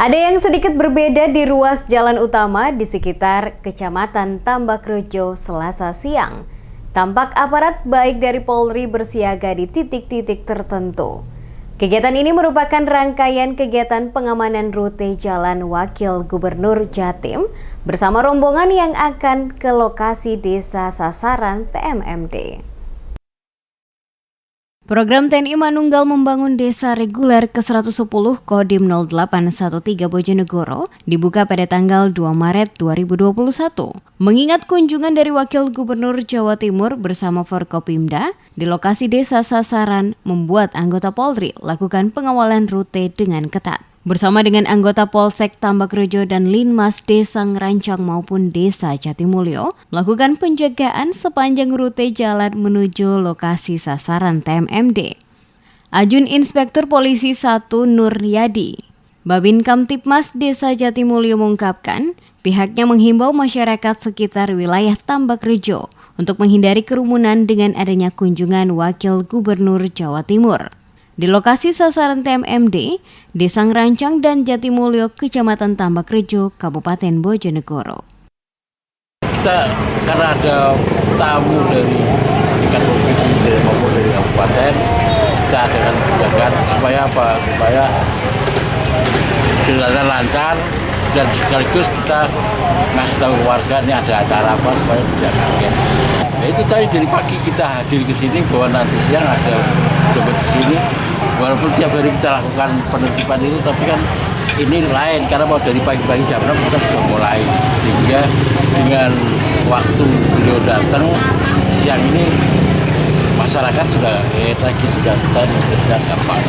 Ada yang sedikit berbeda di ruas jalan utama di sekitar Kecamatan Tambakrejo Selasa siang. Tampak aparat baik dari Polri bersiaga di titik-titik tertentu. Kegiatan ini merupakan rangkaian kegiatan pengamanan rute Jalan Wakil Gubernur Jatim bersama rombongan yang akan ke lokasi desa sasaran TMMD. Program TNI Manunggal Membangun Desa Reguler ke-110 Kodim 0813 Bojonegoro dibuka pada tanggal 2 Maret 2021. Mengingat kunjungan dari Wakil Gubernur Jawa Timur bersama Forkopimda di lokasi desa sasaran membuat anggota Polri lakukan pengawalan rute dengan ketat. Bersama dengan anggota Polsek Tambakrejo dan Linmas Desa Ngerancang maupun Desa Jatimulyo, melakukan penjagaan sepanjang rute jalan menuju lokasi sasaran TMMD. Ajun Inspektur Polisi 1 Nuryadi, Babin Kamtipmas Desa Jatimulyo mengungkapkan, pihaknya menghimbau masyarakat sekitar wilayah Tambakrejo untuk menghindari kerumunan dengan adanya kunjungan Wakil Gubernur Jawa Timur. Di lokasi sasaran TMMD, Desa Ngerancang dan Jatimulyo, Kecamatan Tambakrejo, Kabupaten Bojonegoro. Kita karena ada tamu dari tingkat provinsi maupun dari kabupaten, kita adakan penjagaan supaya apa? Supaya jalan lancar dan sekaligus kita ngasih tahu warga ini ada acara apa supaya tidak kaget. Nah, itu tadi dari pagi kita hadir ke sini bahwa nanti siang ada coba di sini. Walaupun tiap hari kita lakukan penertiban itu, tapi kan ini lain karena mau dari pagi-pagi jam 6 kita sudah mulai, sehingga dengan waktu beliau datang siang ini masyarakat sudah lagi sudah gampang.